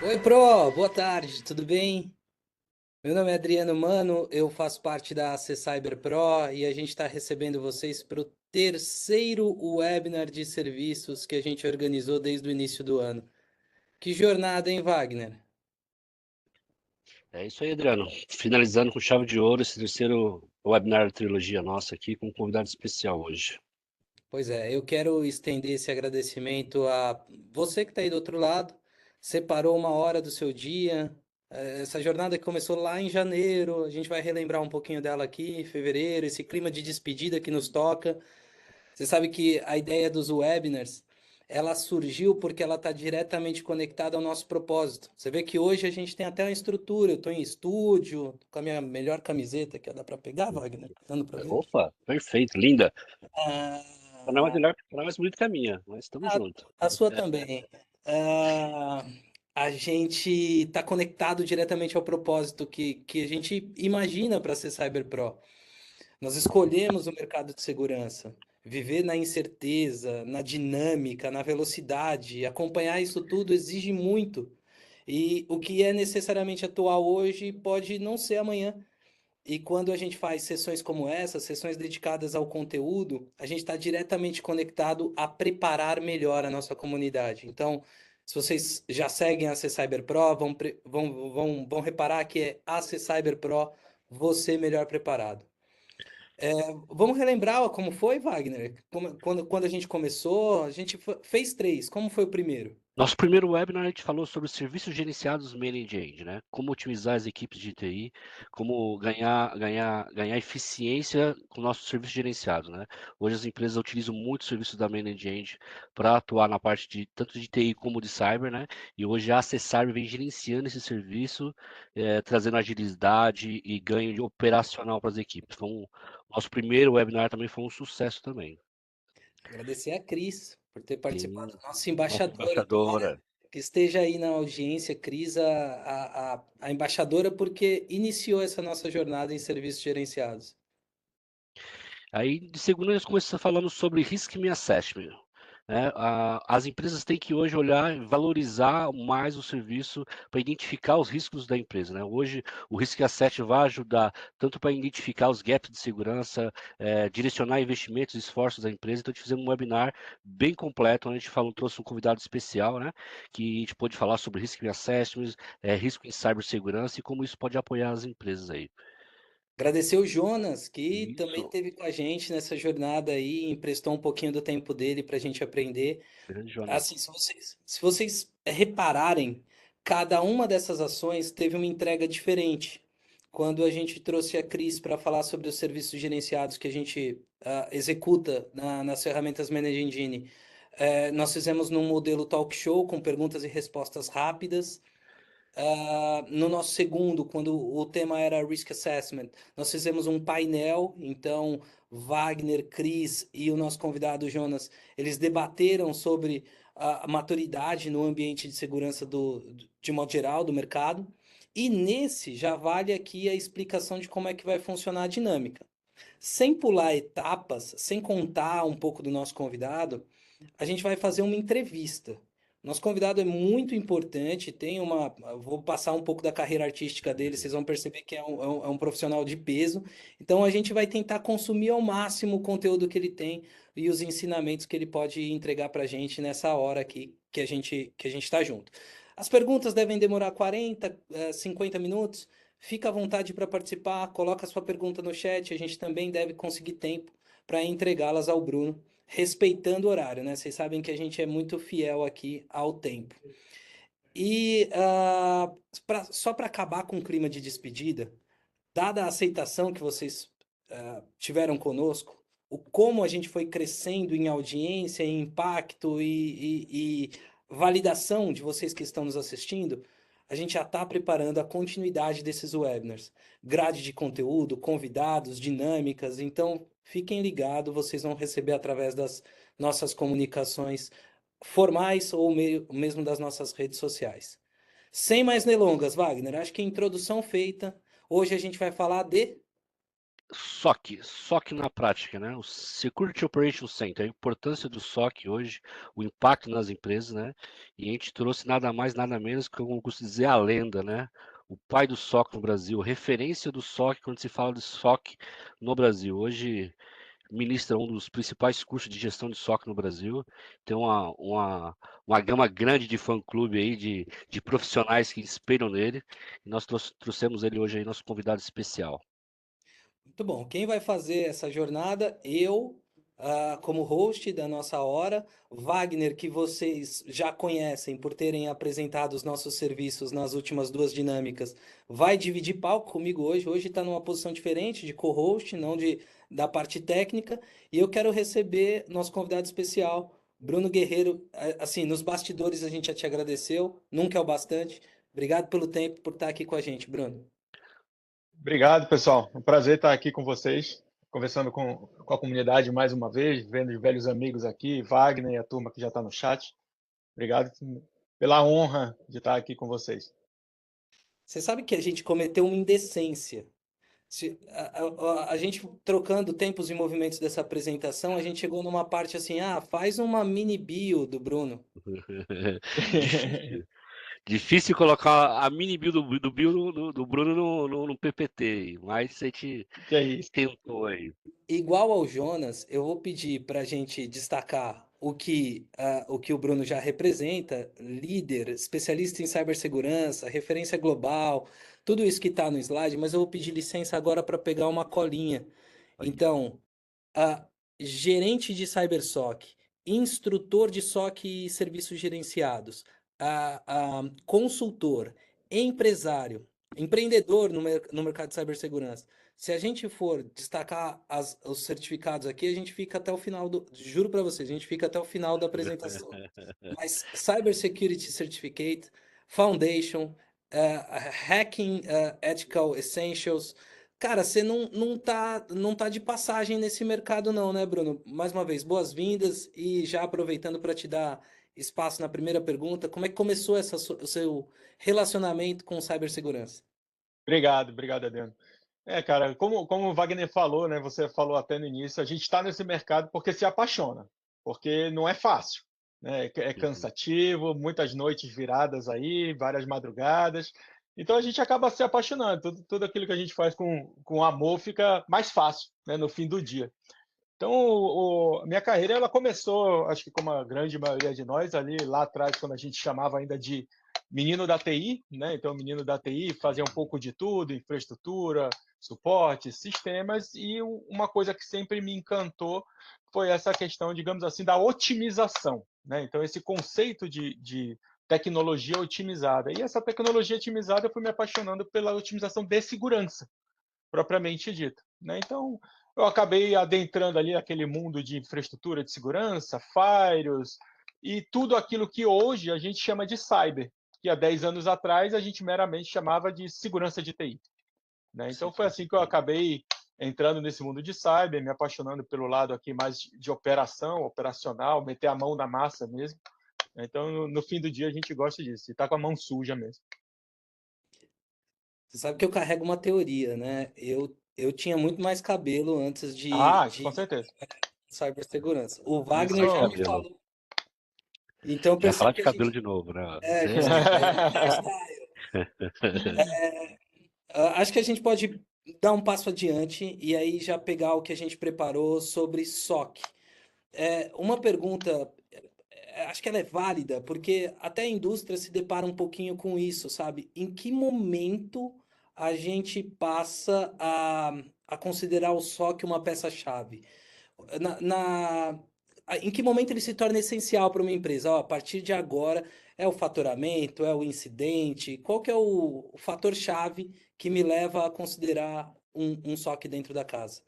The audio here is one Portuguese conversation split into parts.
Oi, Pro, boa tarde, tudo bem? Meu nome é Adriano Mano, eu faço parte da AC Cyber Pro e a gente está recebendo vocês para o terceiro webinar de serviços que a gente organizou desde o início do ano. Que jornada, hein, Wagner? É isso aí, Adriano. Finalizando com chave de ouro esse terceiro webinar da trilogia nossa aqui, com um convidado especial hoje. Pois é, eu quero estender esse agradecimento a você que está aí do outro lado, separou uma hora do seu dia. Essa jornada que começou lá em janeiro, a gente vai relembrar um pouquinho dela aqui, em fevereiro, esse clima de despedida que nos toca. Você sabe que a ideia dos webinars, ela surgiu porque ela está diretamente conectada ao nosso propósito. Você vê que hoje a gente tem até uma estrutura, eu estou em estúdio, tô com a minha melhor camiseta, que dá para pegar, Wagner? Dando para ver? Opa, perfeito, linda. Não é mais Ah, melhor, não é mais bonita que a minha, mas estamos a, juntos. a sua também. Ah, a gente está conectado diretamente ao propósito que a gente imagina para ser Cyber Pro. Nós escolhemos o mercado de segurança, viver na incerteza, na dinâmica, na velocidade, acompanhar isso tudo exige muito. E o que é necessariamente atual hoje pode não ser amanhã. E quando a gente faz sessões como essa, sessões dedicadas ao conteúdo, a gente está diretamente conectado a preparar melhor a nossa comunidade. Então, se vocês já seguem a C Cyber Pro, vão reparar que é a C Cyber Pro, você melhor preparado. Vamos relembrar ó, como foi, Wagner? Quando a gente começou, a gente fez três. Como foi o primeiro? Nosso primeiro webinar a gente falou sobre serviços gerenciados end-to-end, né? Como otimizar as equipes de TI, como ganhar eficiência com nossos serviços gerenciados, né? Hoje as empresas utilizam muito os serviços da end-to-end para atuar na parte de tanto de TI como de cyber, né? E hoje a Cyber vem gerenciando esse serviço, trazendo agilidade e ganho de operacional para as equipes. Nosso primeiro webinar também foi um sucesso também. Agradecer a Cris por ter participado, Sim, nossa nossa embaixadora. Tomara embaixadora. que esteja aí na audiência, Cris, a embaixadora, porque iniciou essa nossa jornada em serviços gerenciados. Aí, de segunda, nós começamos falando sobre Risk Me Assessment. Né? As empresas têm que hoje olhar e valorizar mais o serviço para identificar os riscos da empresa. Né? Hoje, o Risk Assessment vai ajudar tanto para identificar os gaps de segurança, direcionar investimentos e esforços da empresa. Então, a gente fizemos um webinar bem completo, onde a gente falou, trouxe um convidado especial, né? Que a gente pôde falar sobre Risk Me Assessment, risco em cibersegurança e como isso pode apoiar as empresas aí. Agradecer o Jonas, que também Isso, esteve com a gente nessa jornada aí, emprestou um pouquinho do tempo dele para a gente aprender. grande Jonas. Assim, se vocês repararem, cada uma dessas ações teve uma entrega diferente. Quando a gente trouxe a Cris para falar sobre os serviços gerenciados que a gente executa nas ferramentas Managed Engine, nós fizemos num modelo talk show com perguntas e respostas rápidas. No nosso segundo, quando o tema era Risk Assessment, nós fizemos um painel, então Wagner, Cris e o nosso convidado Jonas, eles debateram sobre a maturidade no ambiente de segurança de modo geral do mercado. E nesse já vale aqui a explicação de como é que vai funcionar a dinâmica. Sem pular etapas, sem contar um pouco do nosso convidado, a gente vai fazer uma entrevista. Nosso convidado é muito importante, tem uma. Vou passar um pouco da carreira artística dele, vocês vão perceber que é um profissional de peso. Então a gente vai tentar consumir ao máximo o conteúdo que ele tem e os ensinamentos que ele pode entregar para a gente nessa hora aqui que a gente está junto. As perguntas devem demorar 40, 50 minutos. Fica à vontade para participar, coloca a sua pergunta no chat, a gente também deve conseguir tempo para entregá-las ao Bruno respeitando o horário, né? Vocês sabem que a gente é muito fiel aqui ao tempo. E só para acabar com o clima de despedida, dada a aceitação que vocês tiveram conosco, o como a gente foi crescendo em audiência, em impacto e validação de vocês que estão nos assistindo, a gente já está preparando a continuidade desses webinars. Grade de conteúdo, convidados, dinâmicas. Então, fiquem ligados, vocês vão receber através das nossas comunicações formais ou mesmo das nossas redes sociais. Sem mais delongas, Wagner, acho que a introdução feita. Hoje a gente vai falar de SOC na prática, né? O Security Operations Center, a importância do SOC hoje, o impacto nas empresas, né? E a gente trouxe nada mais, nada menos que, como eu costumo dizer, a lenda, né? O pai do SOC no Brasil, referência do SOC quando se fala de SOC no Brasil. Hoje ministra um dos principais cursos de gestão de SOC no Brasil. Tem uma gama grande de fã-clube aí, de profissionais que espelham nele. E nós trouxemos ele hoje aí, nosso convidado especial. Muito bom. Quem vai fazer essa jornada? Eu, como host da nossa hora. Wagner, que vocês já conhecem por terem apresentado os nossos serviços nas últimas duas dinâmicas, vai dividir palco comigo hoje. Hoje está numa posição diferente de co-host, não da parte técnica. E eu quero receber nosso convidado especial, Bruno Guerreiro. Assim, nos bastidores a gente já te agradeceu, nunca é o bastante. Obrigado pelo tempo, por estar aqui com a gente, Bruno. Obrigado, pessoal. Um prazer estar aqui com vocês, conversando com a comunidade mais uma vez, vendo os velhos amigos aqui, Wagner e a turma que já está no chat. Obrigado pela honra de estar aqui com vocês. Você sabe que a gente cometeu uma indecência. A gente trocando tempos e movimentos dessa apresentação, a gente chegou numa parte assim, faz uma mini bio do Bruno. Difícil. Difícil colocar a mini bio do Bill do Bruno no PPT, mas a gente Que é isso. tentou aí. Igual ao Jonas, eu vou pedir para a gente destacar o que o Bruno já representa, líder, especialista em cibersegurança, referência global, tudo isso que está no slide, mas eu vou pedir licença agora para pegar uma colinha. Aí, Então, gerente de CyberSOC, instrutor de SOC e serviços gerenciados, consultor, empresário, empreendedor no mercado de cibersegurança. Se a gente for destacar os certificados aqui, a gente fica até o final juro para vocês, a gente fica até o final da apresentação. Mas Cybersecurity Certificate, Foundation, Hacking Ethical Essentials. Cara, você não tá de passagem nesse mercado não, né, Bruno? Mais uma vez, boas-vindas e já aproveitando para te dar espaço na primeira pergunta, como é que começou o seu relacionamento com cibersegurança? Obrigado, Adriano. Cara, como o Wagner falou, né, você falou até no início, a gente está nesse mercado porque se apaixona, porque não é fácil, né, é Uhum. cansativo, muitas noites viradas aí, várias madrugadas, então a gente acaba se apaixonando, tudo aquilo que a gente faz com amor fica mais fácil, né, no fim do dia. Então, a minha carreira ela começou, acho que como a grande maioria de nós, ali lá atrás, quando a gente chamava ainda de menino da TI, né? Então, o menino da TI fazia um pouco de tudo, infraestrutura, suporte, sistemas, e uma coisa que sempre me encantou foi essa questão, digamos assim, da otimização, né? Então, esse conceito de tecnologia otimizada. E essa tecnologia otimizada eu fui me apaixonando pela otimização de segurança, propriamente dita, né? Então, eu acabei adentrando ali aquele mundo de infraestrutura de segurança, firewalls e tudo aquilo que hoje a gente chama de cyber, que há 10 anos atrás a gente meramente chamava de segurança de TI, né? Então foi assim que eu acabei entrando nesse mundo de cyber, me apaixonando pelo lado aqui mais de operação, operacional, meter a mão na massa mesmo. Então, no fim do dia, a gente gosta disso, e tá com a mão suja mesmo. Você sabe que eu carrego uma teoria, né? Eu tinha muito mais cabelo antes Ah, isso com de certeza. cibersegurança. O Falar Wagner de já me Isso. cabelo. falou. Então eu Já falar percebo de que a cabelo gente. de novo, né? Desculpa, é hairstyle. Acho que a gente pode dar um passo adiante e aí já pegar o que a gente preparou sobre SOC. Uma pergunta, acho que ela é válida, porque até a indústria se depara um pouquinho com isso, sabe? Em que momento a gente passa a considerar o SOC uma peça-chave? na, na- em que momento ele se torna essencial para uma empresa? Ó, a partir de agora é o faturamento, é o incidente? Qual que é o fator-chave que me leva a considerar um SOC dentro da casa?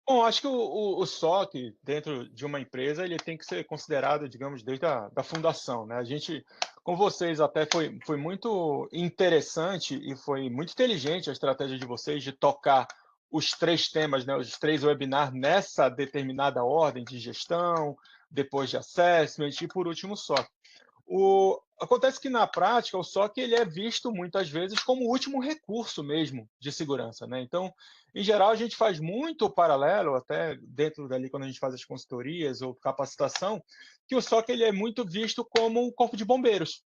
Bom, acho que o SOC dentro de uma empresa ele tem que ser considerado, digamos, desde a fundação, né? A gente, com vocês até foi muito interessante e foi muito inteligente a estratégia de vocês de tocar os três temas, né? Os três webinars nessa determinada ordem de gestão, depois de assessment e por último SOC. Acontece que, na prática, o SOC ele é visto muitas vezes como o último recurso mesmo de segurança, né? Então, em geral, a gente faz muito paralelo, até dentro dali, quando a gente faz as consultorias ou capacitação, que o SOC ele é muito visto como um corpo de bombeiros,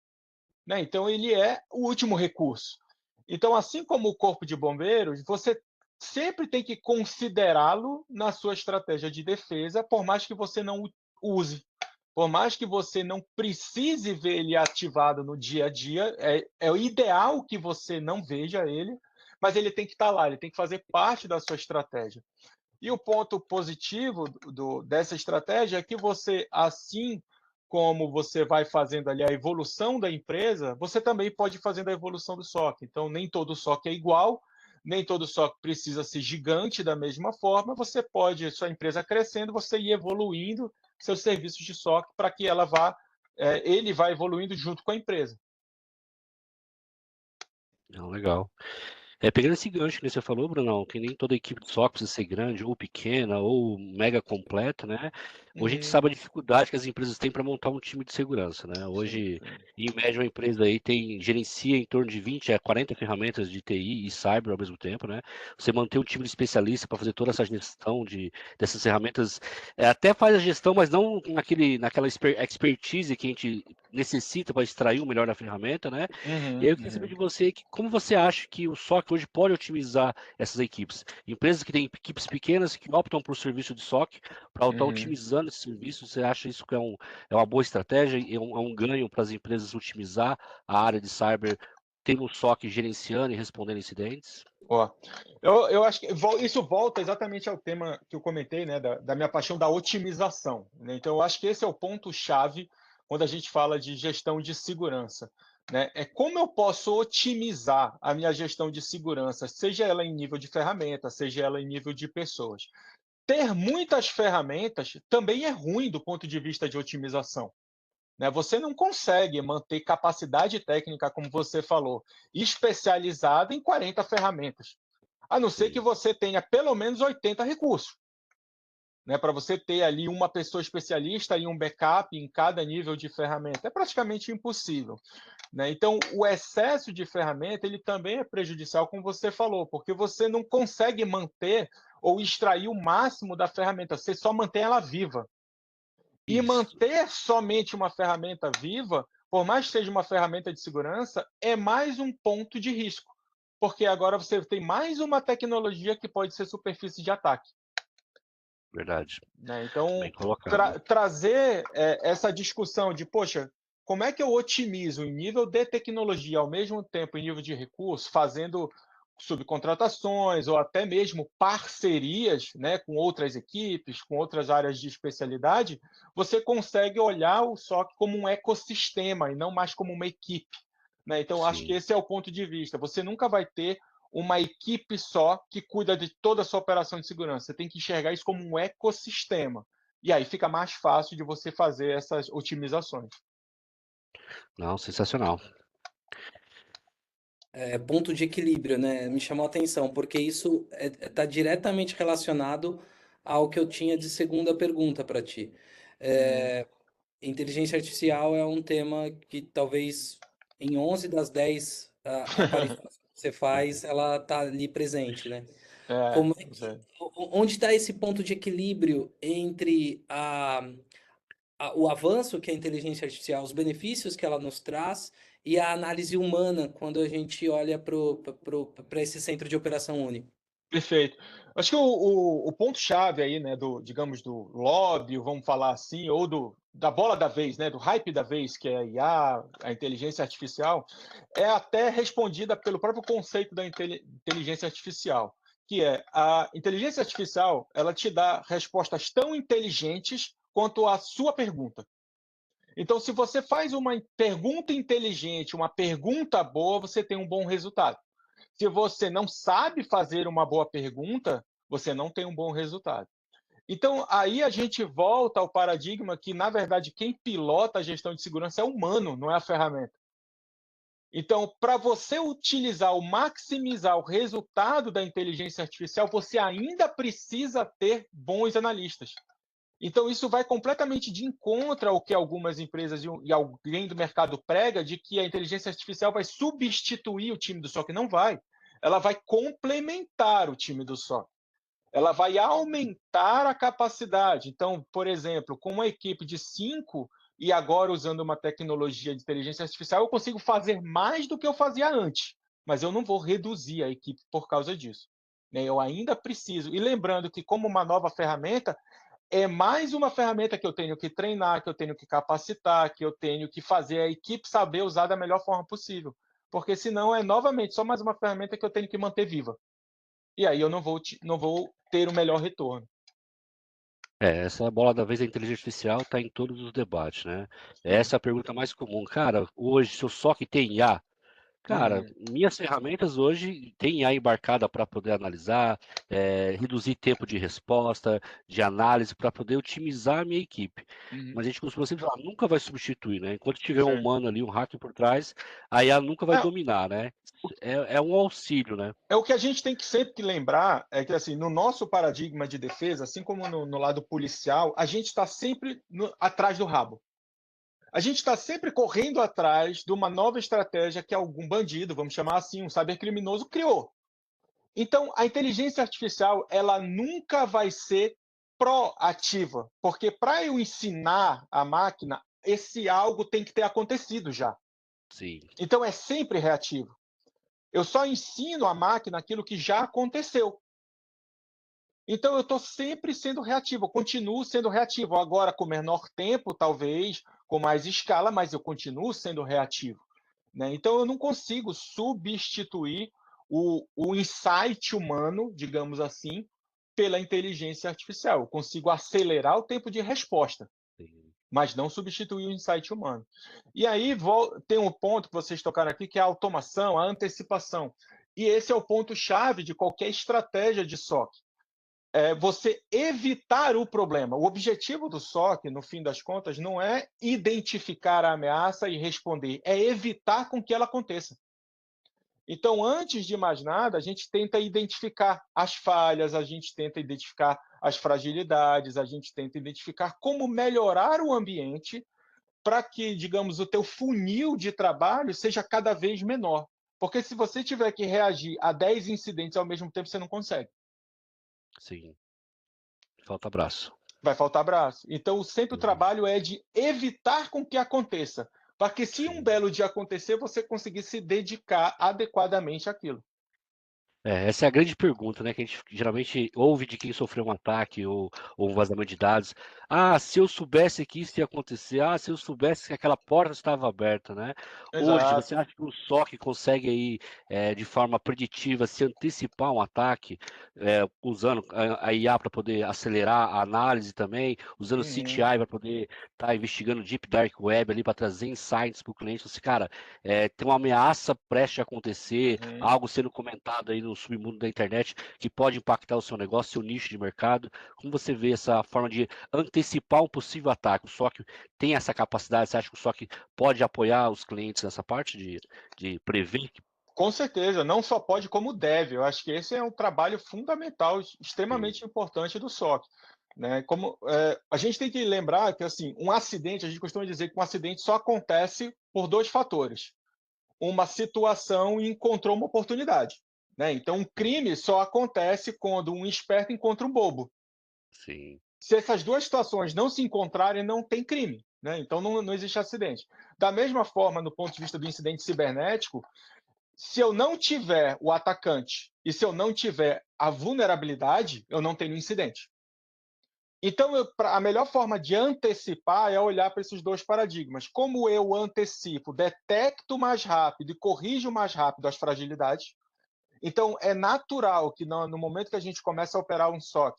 né? Então, ele é o último recurso. Então, assim como o corpo de bombeiros, você sempre tem que considerá-lo na sua estratégia de defesa, por mais que você não o use. Por mais que você não precise ver ele ativado no dia a dia, é o ideal que você não veja ele, mas ele tem que estar lá, ele tem que fazer parte da sua estratégia. E o ponto positivo dessa estratégia é que você, assim como você vai fazendo ali a evolução da empresa, você também pode ir fazendo a evolução do SOC. Então, nem todo SOC é igual, nem todo SOC precisa ser gigante da mesma forma. Você pode, sua empresa crescendo, você ir evoluindo seus serviços de SOC para que ele vá evoluindo junto com a empresa. Não, legal. Pegando esse gancho que você falou, Brunão, que nem toda equipe de SOC precisa ser grande, ou pequena, ou mega completa, né? Hoje a gente sabe a dificuldade que as empresas têm para montar um time de segurança, né? Sim, Hoje, sim. em média, uma empresa aí gerencia em torno de 20 a 40 ferramentas de TI e cyber ao mesmo tempo, né? Você manter um time de especialista para fazer toda essa gestão dessas ferramentas, até faz a gestão, mas não naquela expertise que a gente necessita para extrair o melhor da ferramenta, né? E aí eu queria saber de você como você acha que o SOC hoje pode otimizar essas equipes? Empresas que têm equipes pequenas que optam por serviço de SOC para estar otimizando esse serviço, você acha isso que é uma boa estratégia? É um ganho para as empresas otimizar a área de cyber, tendo um SOC gerenciando e respondendo incidentes? Ó, eu acho que isso volta exatamente ao tema que eu comentei, né, da minha paixão da otimização, né? Então, eu acho que esse é o ponto-chave quando a gente fala de gestão de segurança, né? É como eu posso otimizar a minha gestão de segurança, seja ela em nível de ferramenta, seja ela em nível de pessoas. Ter muitas ferramentas também é ruim do ponto de vista de otimização, né? Você não consegue manter capacidade técnica, como você falou, especializada em 40 ferramentas, a não ser que Sim, você tenha pelo menos 80 recursos, né? Para você ter ali uma pessoa especialista e um backup em cada nível de ferramenta. É praticamente impossível, né? Então, o excesso de ferramenta ele também é prejudicial, como você falou, porque você não consegue manter ou extrair o máximo da ferramenta, você só mantém ela viva. E isso, manter somente uma ferramenta viva, por mais que seja uma ferramenta de segurança, é mais um ponto de risco, porque agora você tem mais uma tecnologia que pode ser superfície de ataque, verdade. né? Então, Bem colocado. trazer essa discussão de, poxa, como é que eu otimizo em nível de tecnologia, ao mesmo tempo em nível de recurso, fazendo subcontratações ou até mesmo parcerias, né, com outras equipes, com outras áreas de especialidade, você consegue olhar o SOC como um ecossistema e não mais como uma equipe, né? Então, acho que Sim. esse é o ponto de vista. Você nunca vai ter uma equipe só que cuida de toda a sua operação de segurança. Você tem que enxergar isso como um ecossistema. E aí fica mais fácil de você fazer essas otimizações. Não, sensacional. Ponto de equilíbrio, né? Me chamou a atenção, porque isso está diretamente relacionado ao que eu tinha de segunda pergunta para ti. Uhum. Inteligência artificial é um tema que talvez em 11 das 10 aparições que você faz, ela está ali presente, né? Como é que, Você. onde está esse ponto de equilíbrio entre o avanço que é a inteligência artificial, os benefícios que ela nos traz e a análise humana quando a gente olha para esse centro de operação único. Perfeito. Acho que o ponto-chave aí, né, digamos, do lobby, vamos falar assim, ou da bola da vez, né, do hype da vez, que é a IA, a inteligência artificial, é até respondida pelo próprio conceito da inteligência artificial, que é a inteligência artificial, ela te dá respostas tão inteligentes quanto a sua pergunta. Então, se você faz uma pergunta inteligente, uma pergunta boa, você tem um bom resultado. Se você não sabe fazer uma boa pergunta, você não tem um bom resultado. Então, aí a gente volta ao paradigma que, na verdade, quem pilota a gestão de segurança é o humano, não é a ferramenta. Então, para você utilizar ou maximizar o resultado da inteligência artificial, você ainda precisa ter bons analistas. Então, isso vai completamente de encontro ao que algumas empresas e alguém do mercado prega, de que a inteligência artificial vai substituir o time do SOC. Não vai. Ela vai complementar o time do SOC. Ela vai aumentar a capacidade. Então, por exemplo, com uma equipe de 5 e agora usando uma tecnologia de inteligência artificial, eu consigo fazer mais do que eu fazia antes, mas eu não vou reduzir a equipe por causa disso, né? Eu ainda preciso. E lembrando que, como uma nova ferramenta, é mais uma ferramenta que eu tenho que treinar, que eu tenho que capacitar, que eu tenho que fazer a equipe saber usar da melhor forma possível. Porque senão é novamente só mais uma ferramenta que eu tenho que manter viva. E aí eu não vou ter o melhor retorno. Essa bola da vez da inteligência artificial está em todos os debates, né? Essa é a pergunta mais comum. Cara, hoje, se eu só que tem IA, cara, Uhum, minhas ferramentas hoje têm IA embarcada para poder analisar, reduzir tempo de resposta, de análise, para poder otimizar a minha equipe. uhum. Mas a gente costuma sempre falar, nunca vai substituir, né? Enquanto tiver um Certo. humano ali, um hacker por trás, a IA nunca vai É, dominar, né? É um auxílio, né? é o que a gente tem que sempre lembrar é que, assim, no nosso paradigma de defesa, assim como no lado policial, a gente está sempre atrás do rabo. A gente está sempre correndo atrás de uma nova estratégia que algum bandido, vamos chamar assim, um cybercriminoso, criou. Então, a inteligência artificial, ela nunca vai ser proativa, porque para eu ensinar a máquina, esse algo tem que ter acontecido já. Sim, Então, é sempre reativo. Eu só ensino a máquina aquilo que já aconteceu. Então, eu estou sempre sendo reativo, eu continuo sendo reativo. Agora, com menor tempo, talvez, com mais escala, mas eu continuo sendo reativo, né? Então, eu não consigo substituir o insight humano, digamos assim, pela inteligência artificial. Eu consigo acelerar o tempo de resposta, sim, mas não substituir o insight humano. E aí tem um ponto que vocês tocaram aqui, que é a automação, a antecipação. E esse é o ponto-chave de qualquer estratégia de SOC. É você evitar o problema. O objetivo do SOC, no fim das contas, não é identificar a ameaça e responder, é evitar com que ela aconteça. Então, antes de mais nada, a gente tenta identificar as falhas, a gente tenta identificar as fragilidades, a gente tenta identificar como melhorar o ambiente para que, digamos, o teu funil de trabalho seja cada vez menor. Porque se você tiver que reagir a 10 incidentes ao mesmo tempo, você não consegue. sim. Falta abraço. Vai faltar braço. Então, sempre o Uhum. trabalho é de evitar com que aconteça, para que se um Sim. belo dia acontecer, você conseguir se dedicar adequadamente àquilo. Essa é a grande pergunta, né, que a gente geralmente ouve de quem sofreu um ataque ou um vazamento de dados. Ah, se eu soubesse que isso ia acontecer, ah, se eu soubesse que aquela porta estava aberta, né? Hoje, você Exato. acha que o SOC consegue aí, de forma preditiva, se antecipar um ataque, usando a IA para poder acelerar a análise também, usando o Uhum, CTI para poder estar investigando Deep Dark Web ali para trazer insights para o cliente? Assim, cara, tem uma ameaça prestes a acontecer, uhum. algo sendo comentado aí no submundo da internet que pode impactar o seu negócio, seu nicho de mercado. Como você vê essa forma de antecipar um possível ataque? O SOC tem essa capacidade? Você acha que o SOC pode apoiar os clientes nessa parte de prever? Com certeza, não só pode, como deve. Eu acho que esse é um trabalho fundamental, Sim, extremamente importante do SOC. Né? A gente tem que lembrar que assim, um acidente, a gente costuma dizer que um acidente só acontece por dois fatores. Uma situação encontrou uma oportunidade. Né? Então, um crime só acontece quando um esperto encontra um bobo. sim, Se essas duas situações não se encontrarem, não tem crime. Né? Então, não existe acidente. Da mesma forma, no ponto de vista do incidente cibernético, se eu não tiver o atacante e se eu não tiver a vulnerabilidade, eu não tenho incidente. Então, a melhor forma de antecipar é olhar para esses dois paradigmas. Como eu antecipo, detecto mais rápido e corrijo mais rápido as fragilidades. Então, é natural que no momento que a gente começa a operar um SOC,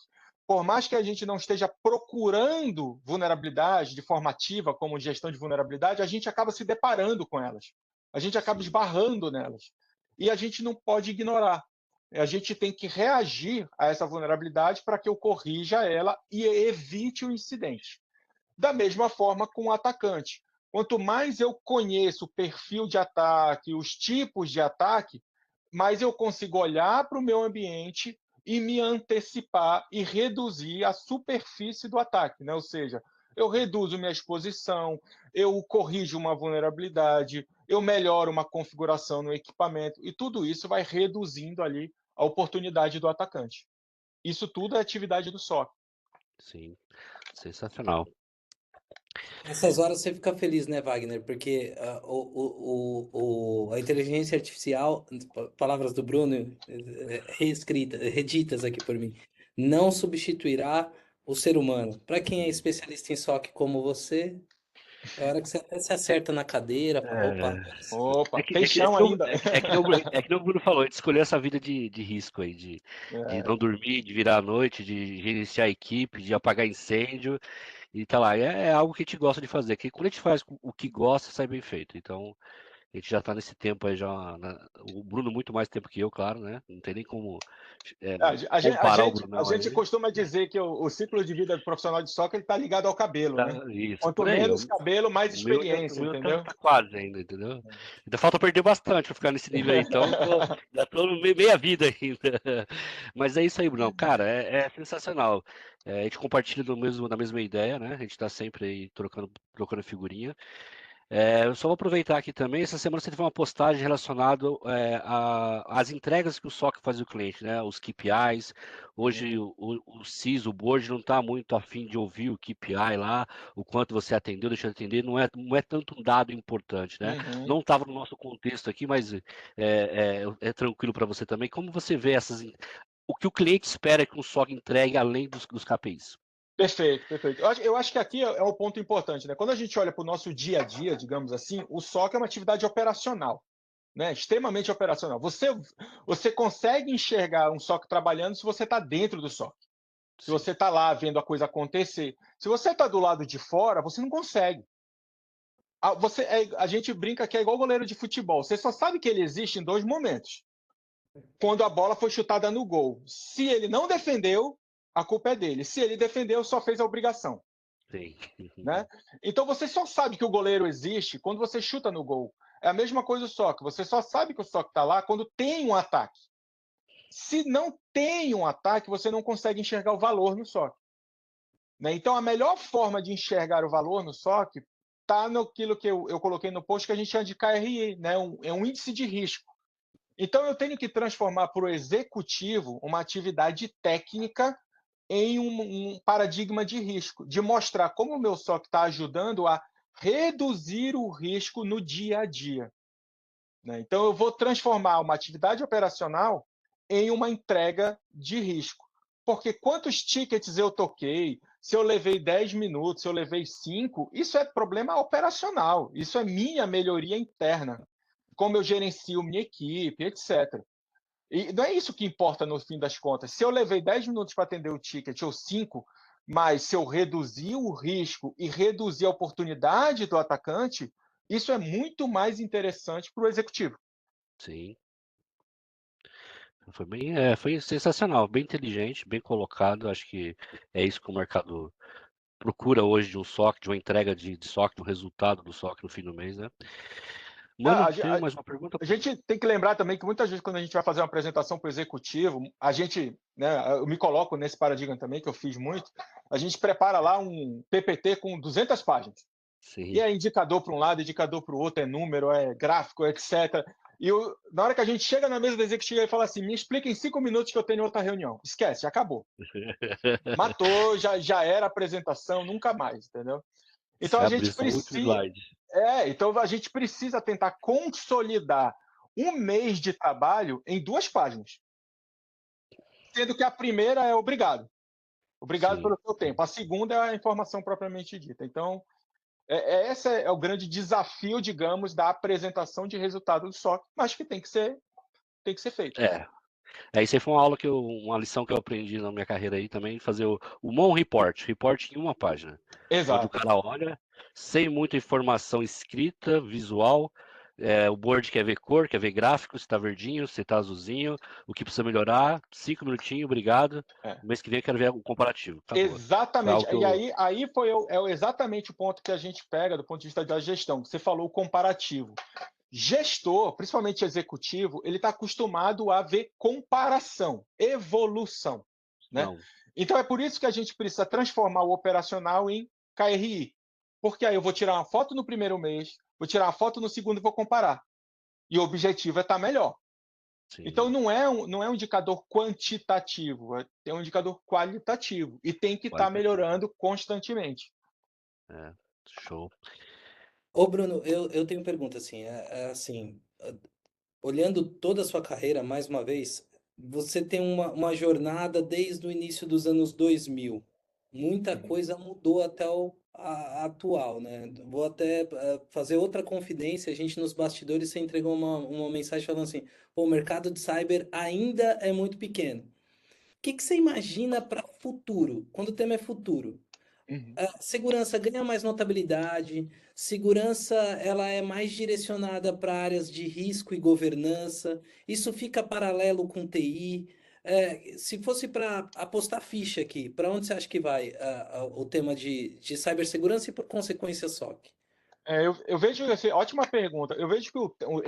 por mais que a gente não esteja procurando vulnerabilidade de forma ativa, como gestão de vulnerabilidade, a gente acaba se deparando com elas. A gente acaba sim, esbarrando nelas. E a gente não pode ignorar. A gente tem que reagir a essa vulnerabilidade para que eu corrija ela e evite o incidente. Da mesma forma com o atacante. Quanto mais eu conheço o perfil de ataque, os tipos de ataque, mais eu consigo olhar para o meu ambiente e me antecipar e reduzir a superfície do ataque, né? Ou seja, eu reduzo minha exposição, eu corrijo uma vulnerabilidade, eu melhoro uma configuração no equipamento, e tudo isso vai reduzindo ali a oportunidade do atacante. Isso tudo é atividade do SOC. Sim, sensacional. Nessas horas você fica feliz, né, Wagner? Porque a inteligência artificial, palavras do Bruno, reditas aqui por mim, não substituirá o ser humano. Para quem é especialista em SOC como você, é hora que você até se acerta na cadeira, fala, opa, É, agora sim. Opa, tem chão ainda. é que nem o Bruno falou, a gente escolheu essa vida de risco aí, de É, não dormir, de virar à noite, de gerenciar a equipe, de apagar incêndio, e tá lá. É algo que a gente gosta de fazer, que quando a gente faz o que gosta, sai bem feito. Então, a gente já tá nesse tempo aí, o Bruno muito mais tempo que eu, claro, né? Não tem nem como é, comparar o a Brunão gente aí. costuma dizer que o ciclo de vida do profissional de soccer está ligado ao cabelo, né? Isso, Quanto por aí. menos cabelo, mais O experiência, meu entendeu? tá quase ainda, entendeu? Ainda falta perder bastante pra ficar nesse nível aí, então já tô meia vida ainda. Mas é isso aí, Bruno. Cara, é sensacional. A gente compartilha na mesma ideia, né? A gente tá sempre aí trocando figurinha. Eu só vou aproveitar aqui também. Essa semana você teve uma postagem relacionada às entregas que o SOC faz ao cliente, né? Os KPIs. Hoje o CIS, o board, não está muito afim de ouvir o KPI lá, o quanto você atendeu, deixou de atender. Não é tanto um dado importante, né? Uhum. Não estava no nosso contexto aqui, mas é tranquilo para você também. Como você vê o que o cliente espera que um SOC entregue além dos KPIs? Perfeito, perfeito. Eu acho que aqui é um ponto importante, né? Quando a gente olha para o nosso dia a dia, digamos assim, o SOC é uma atividade operacional, né? Extremamente operacional. Você consegue enxergar um SOC trabalhando se você está dentro do SOC. Se Sim, você está lá vendo a coisa acontecer. Se você está do lado de fora, você não consegue. A gente brinca que é igual goleiro de futebol. Você só sabe que ele existe em dois momentos. Quando a bola foi chutada no gol. Se ele não defendeu, a culpa é dele. Se ele defendeu, só fez a obrigação. sim. Né? Então você só sabe que o goleiro existe quando você chuta no gol. É a mesma coisa o SOC. Você só sabe que o SOC está lá quando tem um ataque. Se não tem um ataque, você não consegue enxergar o valor no SOC. Né? Então, a melhor forma de enxergar o valor no SOC está naquilo que eu coloquei no post que a gente chama de KRI, né? É um índice de risco. Então, eu tenho que transformar para o executivo uma atividade técnica em um paradigma de risco, de mostrar como o meu SOC está ajudando a reduzir o risco no dia a dia. Né? Então, eu vou transformar uma atividade operacional em uma entrega de risco. Porque quantos tickets eu toquei, se eu levei 10 minutos, se eu levei 5, isso é problema operacional, isso é minha melhoria interna, como eu gerencio minha equipe, etc. E não é isso que importa no fim das contas. Se eu levei 10 minutos para atender o ticket ou 5, mas se eu reduzir o risco e reduzir a oportunidade do atacante, isso é muito mais interessante para o executivo. Sim. Foi sensacional, bem inteligente, bem colocado. Acho que é isso que o mercado procura hoje de um SOC, de uma entrega de SOC, de um resultado do SOC no fim do mês, né? A, Mano, tem a- mais uma pergunta? a gente tem que lembrar também que muitas vezes, quando a gente vai fazer uma apresentação para o executivo, a gente, né, eu me coloco nesse paradigma também, que eu fiz muito, a gente prepara lá um PPT com 200 páginas. E Sim. é indicador para um lado, indicador para o outro, é número, é gráfico, etc. Na hora que a gente chega na mesa do executivo, ele fala assim: me explica em 5 minutos que eu tenho outra reunião. Esquece, já acabou. Matou, já era a apresentação, nunca mais, entendeu? Então Se a abrir gente só o último precisa. slide. Então a gente precisa tentar consolidar um mês de trabalho em 2 páginas. Sendo que a primeira é obrigado. Obrigado Sim. pelo seu tempo. A segunda é a informação propriamente dita. Então, esse é o grande desafio, digamos, da apresentação de resultado do SOC, mas que tem que ser feito. É. Isso aí foi uma lição que eu aprendi na minha carreira aí também, fazer o Mon report em uma página, onde o Exato. cara olha, sem muita informação escrita, visual, o board quer ver cor, quer ver gráfico, se tá verdinho, se tá azulzinho, o que precisa melhorar, 5 minutinhos, obrigado, É. mês que vem eu quero ver um comparativo, acabou. Foi Exatamente. algo que E eu... aí foi exatamente o ponto que a gente pega do ponto de vista da gestão. Você falou o comparativo. Gestor, principalmente executivo, ele está acostumado a ver comparação, evolução, né? Não. Então é por isso que a gente precisa transformar o operacional em KRI, porque aí eu vou tirar uma foto no primeiro mês, vou tirar uma foto no segundo e vou comparar. E o objetivo é estar melhor. Então Sim. não é um indicador quantitativo, é um indicador qualitativo e tem que estar Qualitativo. melhorando constantemente. É, show. Ô, Bruno, eu tenho pergunta assim, assim, olhando toda a sua carreira, mais uma vez, você tem uma jornada desde o início dos anos 2000. Muita Uhum. coisa mudou até a atual, né? Vou até fazer outra confidência. A gente nos bastidores, você entregou uma mensagem falando assim: pô, o mercado de cyber ainda é muito pequeno. O que que você imagina para futuro? Quando o tema é futuro? Uhum. A segurança ganha mais notabilidade, segurança ela é mais direcionada para áreas de risco e governança, isso fica paralelo com TI. Se fosse para apostar ficha aqui, para onde você acha que vai o tema de cibersegurança e por consequência SOC? Eu vejo, assim, ótima pergunta. Eu vejo que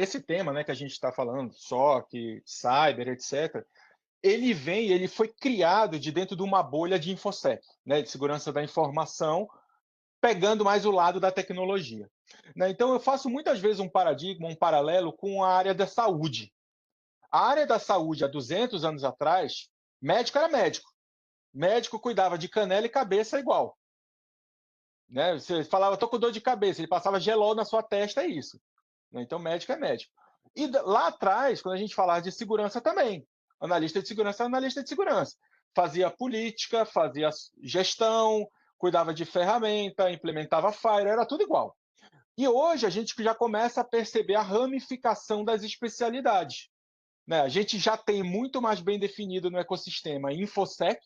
esse tema, né, que a gente está falando, SOC, cyber, etc., ele foi criado de dentro de uma bolha de InfoSec, né, de segurança da informação, pegando mais o lado da tecnologia, né? Então eu faço muitas vezes um paradigma, um paralelo com a área da saúde. A área da saúde, há 200 anos atrás, médico era médico. Médico cuidava de canela e cabeça igual, né? Você falava, tô com dor de cabeça, ele passava gelol na sua testa, é isso, né? Então médico é médico. E lá atrás, quando a gente falava de segurança também, analista de segurança é analista de segurança. Fazia política, fazia gestão, cuidava de ferramenta, implementava Fire, era tudo igual. E hoje a gente já começa a perceber a ramificação das especialidades, né? A gente já tem muito mais bem definido no ecossistema InfoSec.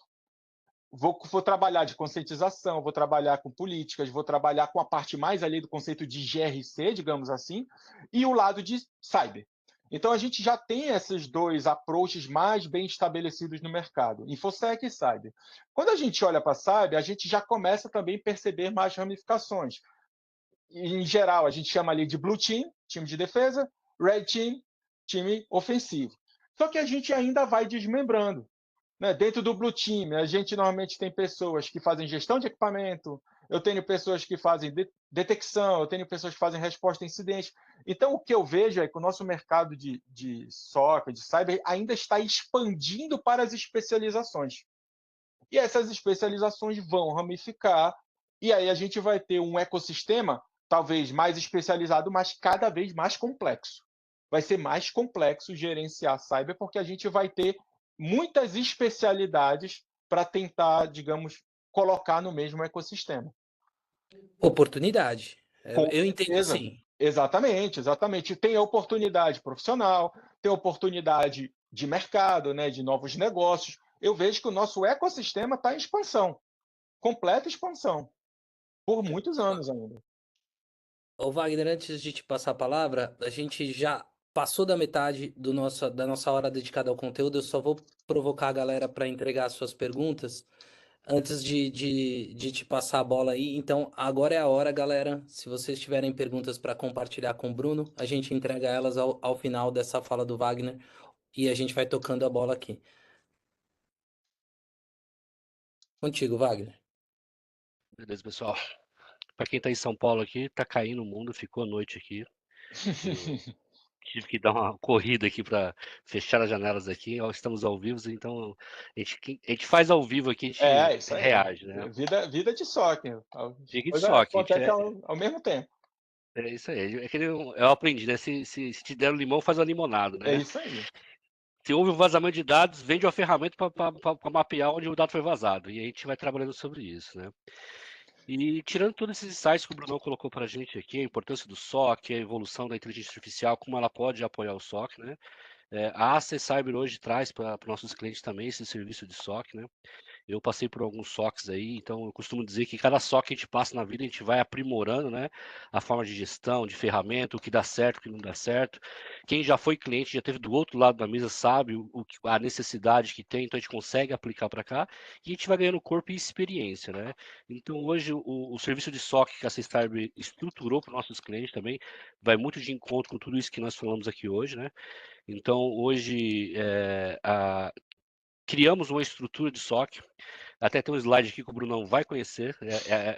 Vou trabalhar de conscientização, vou trabalhar com políticas, vou trabalhar com a parte mais ali do conceito de GRC, digamos assim, e o lado de cyber. Então a gente já tem esses dois approaches mais bem estabelecidos no mercado, InfoSec e cyber. Quando a gente olha para cyber, a gente já começa também a perceber mais ramificações. Em geral, a gente chama ali de Blue Team, time de defesa, Red Team, time ofensivo. Só que a gente ainda vai desmembrando, né? Dentro do Blue Team, a gente normalmente tem pessoas que fazem gestão de equipamento, eu tenho pessoas que fazem detecção, eu tenho pessoas que fazem resposta a incidentes. Então, o que eu vejo é que o nosso mercado de SOC, de cyber, ainda está expandindo para as especializações. E essas especializações vão ramificar, e aí a gente vai ter um ecossistema talvez mais especializado, mas cada vez mais complexo. Vai ser mais complexo gerenciar cyber, porque a gente vai ter muitas especialidades para tentar, digamos, colocar no mesmo ecossistema. Oportunidade. Com Eu entendo certeza. assim. Exatamente, exatamente. Tem a oportunidade profissional, tem a oportunidade de mercado, né, de novos negócios. Eu vejo que o nosso ecossistema está em expansão, completa expansão, por muitos anos ainda. Ô Wagner, antes de te passar a palavra, a gente já passou da metade da nossa hora dedicada ao conteúdo. Eu só vou provocar a galera para entregar as suas perguntas antes de te passar a bola aí. Então, agora é a hora, galera. Se vocês tiverem perguntas para compartilhar com o Bruno, a gente entrega elas ao final dessa fala do Wagner e a gente vai tocando a bola aqui. Contigo, Wagner. Beleza, pessoal. Para quem está em São Paulo aqui, tá caindo o mundo, ficou a noite aqui. Eu tive que dar uma corrida aqui para fechar as janelas aqui. Estamos ao vivo, então a gente faz ao vivo aqui, a gente Isso aí. reage, né? Vida de SOC. Fica de Coisa choque. acontece ao mesmo tempo. É isso aí. É que eu aprendi, né? Se te der um limão, faz uma limonada, É né? isso aí. Se houve um vazamento de dados, vende uma ferramenta para mapear onde o dado foi vazado. E a gente vai trabalhando sobre isso, né? E tirando todos esses insights que o Bruno colocou para a gente aqui, a importância do SOC, a evolução da inteligência artificial, como ela pode apoiar o SOC, né? A AC Cyber hoje traz para nossos clientes também esse serviço de SOC, né? Eu passei por alguns SOCs aí, então eu costumo dizer que cada SOC que a gente passa na vida, a gente vai aprimorando, né, a forma de gestão, de ferramenta, o que dá certo, o que não dá certo. Quem já foi cliente, já teve do outro lado da mesa, sabe a necessidade que tem, então a gente consegue aplicar para cá e a gente vai ganhando corpo e experiência, né? Então hoje o serviço de SOC que a Seistarb estruturou para os nossos clientes também vai muito de encontro com tudo isso que nós falamos aqui hoje, né? Então hoje criamos uma estrutura de SOC. Até tem um slide aqui que o Brunão vai conhecer,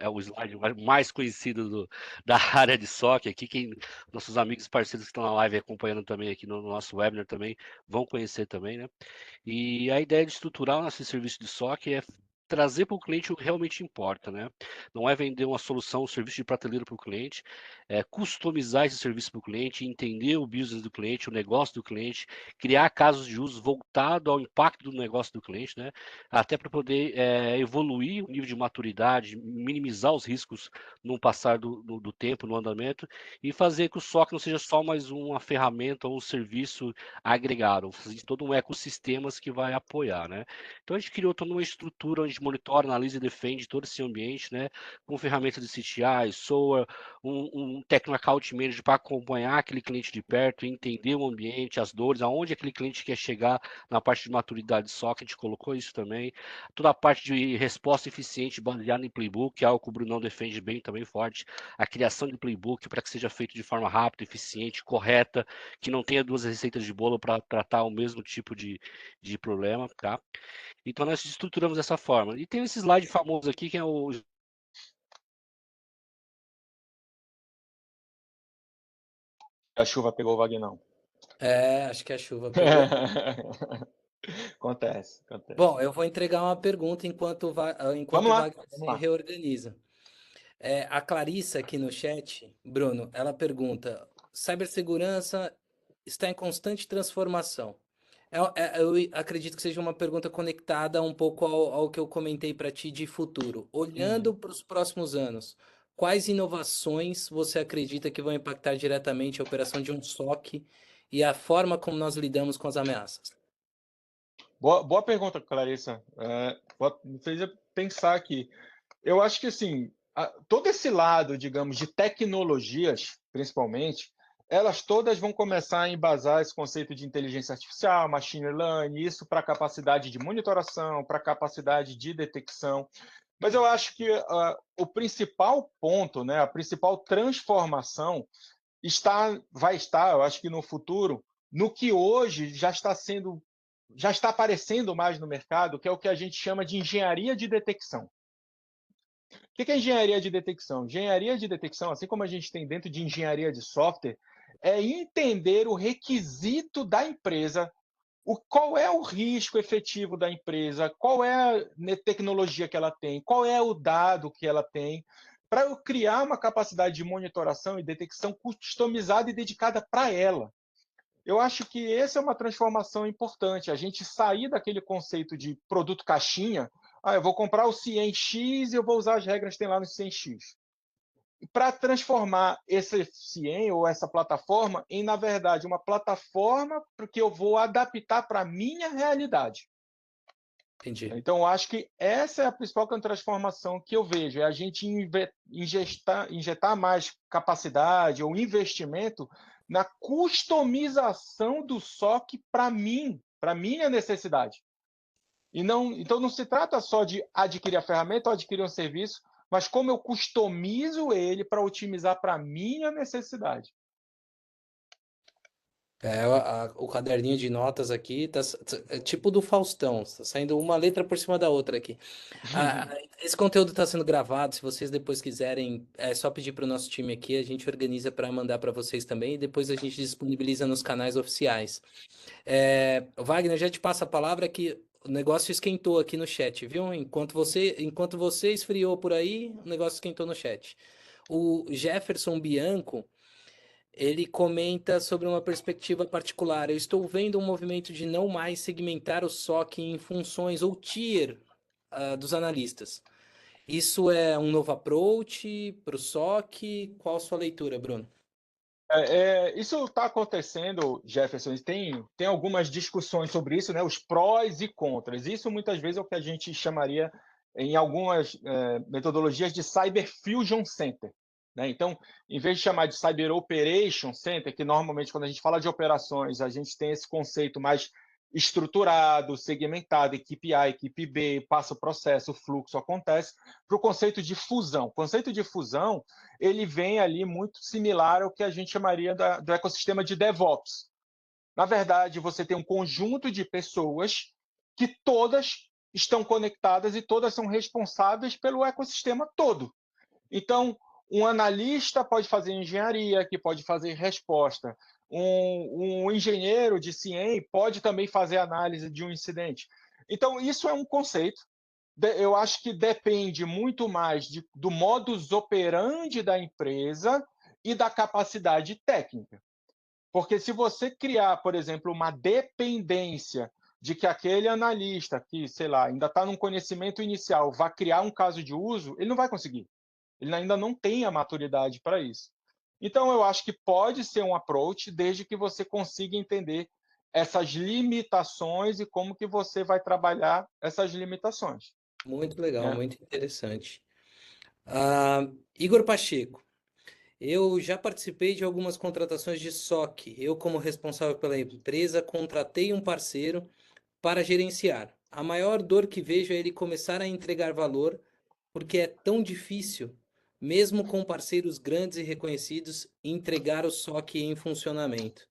é o slide mais conhecido da área de SOC aqui. Nossos amigos e parceiros que estão na live acompanhando também aqui no nosso webinar também vão conhecer também, né? E a ideia de estruturar o nosso serviço de SOC é trazer para o cliente o que realmente importa, né? Não é vender uma solução, um serviço de prateleira para o cliente, é customizar esse serviço para o cliente, entender o business do cliente, o negócio do cliente, criar casos de uso voltado ao impacto do negócio do cliente, né? Até para poder evoluir o nível de maturidade, minimizar os riscos no passar do tempo, no andamento, e fazer que o SOC não seja só mais uma ferramenta ou um serviço agregado, fazer todo um ecossistema que vai apoiar, né? Então a gente criou toda uma estrutura onde a gente monitora, analisa e defende todo esse ambiente, né? Com ferramentas de CTI, SOA, um Techno Account Manager para acompanhar aquele cliente de perto, entender o ambiente, as dores, aonde aquele cliente quer chegar na parte de maturidade SOC, a gente colocou isso também. Toda a parte de resposta eficiente baseada em playbook, que é algo que o Brunão defende bem também forte. A criação de playbook para que seja feito de forma rápida, eficiente, correta, que não tenha duas receitas de bolo para tratar o mesmo tipo de problema, tá? Então nós estruturamos dessa forma. E tem esse slide famoso aqui, que é o A chuva pegou o Vagnão. Acho que a chuva pegou. Acontece, acontece. Bom, eu vou entregar uma pergunta enquanto Vamos o lá, Wagner vamos se lá. reorganiza. A Clarissa aqui no chat, Bruno, ela pergunta: cibersegurança está em constante transformação. Eu acredito que seja uma pergunta conectada um pouco ao que eu comentei para ti de futuro. Uhum. Olhando para os próximos anos, quais inovações você acredita que vão impactar diretamente a operação de um SOC e a forma como nós lidamos com as ameaças? Boa pergunta, Clarissa. Me fez eu pensar aqui. Eu acho que assim, todo esse lado, digamos, de tecnologias, principalmente, elas todas vão começar a embasar esse conceito de inteligência artificial, machine learning, isso para capacidade de monitoração, para capacidade de detecção. Mas eu acho que o principal ponto, né, a principal transformação vai estar, eu acho que no futuro, no que hoje já está aparecendo mais no mercado, que é o que a gente chama de engenharia de detecção. O que é engenharia de detecção? Engenharia de detecção, assim como a gente tem dentro de engenharia de software, é entender o requisito da empresa, qual é o risco efetivo da empresa, qual é a tecnologia que ela tem, qual é o dado que ela tem, para eu criar uma capacidade de monitoração e detecção customizada e dedicada para ela. Eu acho que essa é uma transformação importante, a gente sair daquele conceito de produto caixinha, eu vou comprar o CIEM-X e eu vou usar as regras que tem lá no CIEM-X. Para transformar esse CIEM ou essa plataforma em, na verdade, uma plataforma que eu vou adaptar para a minha realidade. Entendi. Então, eu acho que essa é a principal transformação que eu vejo, é a gente injetar mais capacidade ou investimento na customização do SOC para mim, para minha necessidade. Então, não se trata só de adquirir a ferramenta ou adquirir um serviço, mas como eu customizo ele para otimizar para minha necessidade. O caderninho de notas aqui é tipo do Faustão, tá saindo uma letra por cima da outra aqui. Esse conteúdo está sendo gravado, se vocês depois quiserem, é só pedir para o nosso time aqui, a gente organiza para mandar para vocês também e depois a gente disponibiliza nos canais oficiais. Wagner, já te passo a palavra que o negócio esquentou aqui no chat, viu? Enquanto você esfriou por aí, o negócio esquentou no chat. O Jefferson Bianco ele comenta sobre uma perspectiva particular. Eu estou vendo um movimento de não mais segmentar o SOC em funções ou tier dos analistas. Isso é um novo approach para o SOC? Qual a sua leitura, Bruno? Isso está acontecendo, Jefferson, e tem algumas discussões sobre isso, né, os prós e contras. Isso muitas vezes é o que a gente chamaria, em algumas metodologias, de Cyber Fusion Center. Né? Então, em vez de chamar de Cyber Operation Center, que normalmente quando a gente fala de operações, a gente tem esse conceito mais estruturado, segmentado, equipe A, equipe B, passa o processo, o fluxo acontece, para o conceito de fusão. O conceito de fusão ele vem ali muito similar ao que a gente chamaria do ecossistema de DevOps. Na verdade, você tem um conjunto de pessoas que todas estão conectadas e todas são responsáveis pelo ecossistema todo. Então, um analista pode fazer engenharia, que pode fazer resposta. Um engenheiro de CIEM pode também fazer análise de um incidente. Então, isso é um conceito. Eu acho que depende muito mais do modus operandi da empresa e da capacidade técnica. Porque se você criar, por exemplo, uma dependência de que aquele analista que, sei lá, ainda está num conhecimento inicial, vai criar um caso de uso, ele não vai conseguir. Ele ainda não tem a maturidade para isso. Então, eu acho que pode ser um approach, desde que você consiga entender essas limitações e como que você vai trabalhar essas limitações. Muito legal, Né? muito interessante. Ah, Igor Pacheco, eu já participei de algumas contratações de SOC. Eu, como responsável pela empresa, contratei um parceiro para gerenciar. A maior dor que vejo é ele começar a entregar valor, porque é tão difícil, mesmo com parceiros grandes e reconhecidos, entregar o SOC em funcionamento.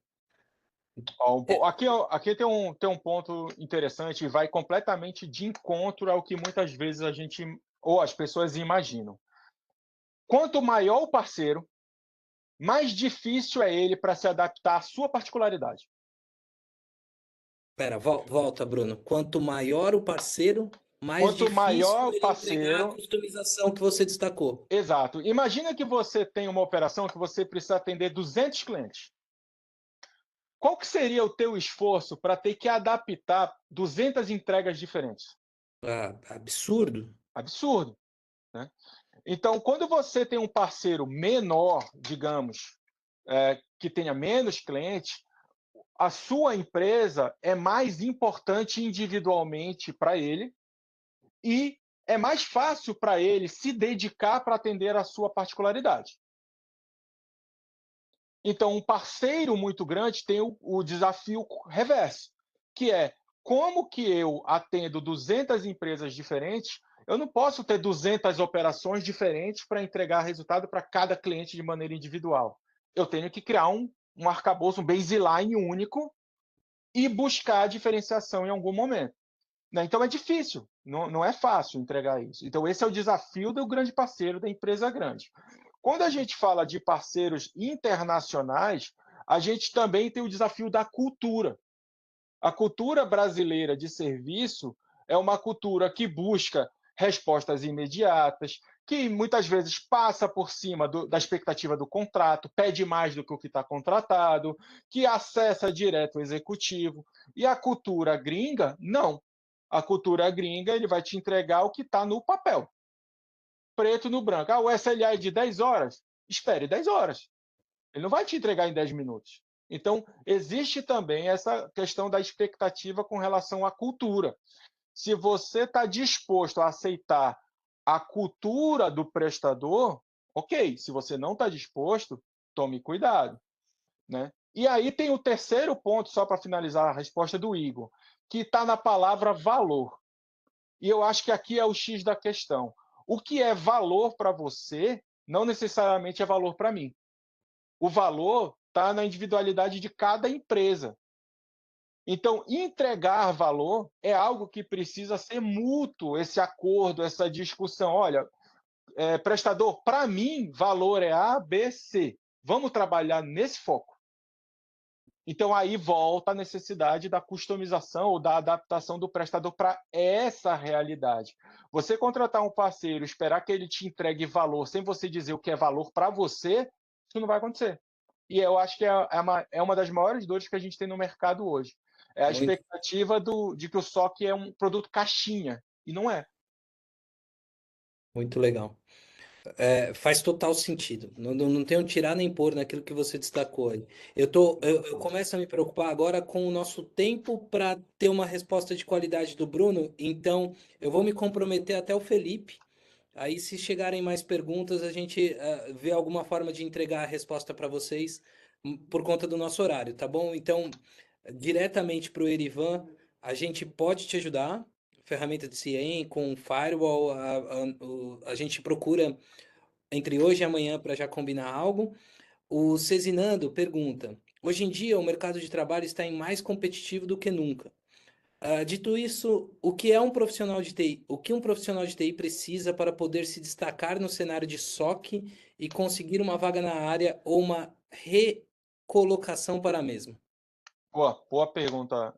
Aqui tem um ponto interessante e vai completamente de encontro ao que muitas vezes a gente ou as pessoas imaginam. Quanto maior o parceiro, mais difícil é ele para se adaptar à sua particularidade. Pera, volta, Bruno. Quanto maior o parceiro, mais Quanto difícil maior o ele entregar a parceiro, customização que você destacou. exato. Imagina que você tem uma operação que você precisa atender 200 clientes. Qual que seria o teu esforço para ter que adaptar 200 entregas diferentes? Ah, absurdo. Absurdo, né? Então, quando você tem um parceiro menor, digamos, que tenha menos clientes, a sua empresa é mais importante individualmente para ele e é mais fácil para ele se dedicar para atender a sua particularidade. Então, um parceiro muito grande tem o desafio reverso, que é como que eu atendo 200 empresas diferentes, eu não posso ter 200 operações diferentes para entregar resultado para cada cliente de maneira individual. Eu tenho que criar um arcabouço, um baseline único e buscar a diferenciação em algum momento. Né? Então é difícil, não é fácil entregar isso. Então esse é o desafio do grande parceiro, da empresa grande. Quando a gente fala de parceiros internacionais, a gente também tem o desafio da cultura. A cultura brasileira de serviço é uma cultura que busca respostas imediatas, que muitas vezes passa por cima da expectativa do contrato, pede mais do que o que está contratado, que acessa direto o executivo. E a cultura gringa, não. A cultura gringa ele vai te entregar o que está no papel, preto no branco. O SLA é de 10 horas? Espere 10 horas. Ele não vai te entregar em 10 minutos. Então, existe também essa questão da expectativa com relação à cultura. Se você está disposto a aceitar a cultura do prestador, ok. Se você não está disposto, tome cuidado. Né? E aí tem o terceiro ponto, só para finalizar a resposta do Igor, que está na palavra valor. E eu acho que aqui é o X da questão. O que é valor para você não necessariamente é valor para mim. O valor está na individualidade de cada empresa. Então, entregar valor é algo que precisa ser mútuo, esse acordo, essa discussão. Olha, prestador, para mim, valor é A, B, C. Vamos trabalhar nesse foco. Então, aí volta a necessidade da customização ou da adaptação do prestador para essa realidade. Você contratar um parceiro, esperar que ele te entregue valor sem você dizer o que é valor para você, isso não vai acontecer. E eu acho que é uma das maiores dores que a gente tem no mercado hoje. É a Muito, expectativa de que o SOC é um produto caixinha, e não é. muito legal. Faz total sentido. Não tenho tirar nem pôr naquilo que você destacou aí. Eu começo a me preocupar agora com o nosso tempo para ter uma resposta de qualidade do Bruno, então eu vou me comprometer até o Felipe. Aí, se chegarem mais perguntas, a gente vê alguma forma de entregar a resposta para vocês por conta do nosso horário, tá bom? Então, diretamente para o Erivan, a gente pode te ajudar. Ferramenta de CIEM com firewall, a gente procura entre hoje e amanhã para já combinar algo. O Cezinando pergunta: hoje em dia o mercado de trabalho está em mais competitivo do que nunca. Dito isso, o que é um profissional de TI? O que um profissional de TI precisa para poder se destacar no cenário de SOC e conseguir uma vaga na área ou uma recolocação para a mesma? Boa pergunta,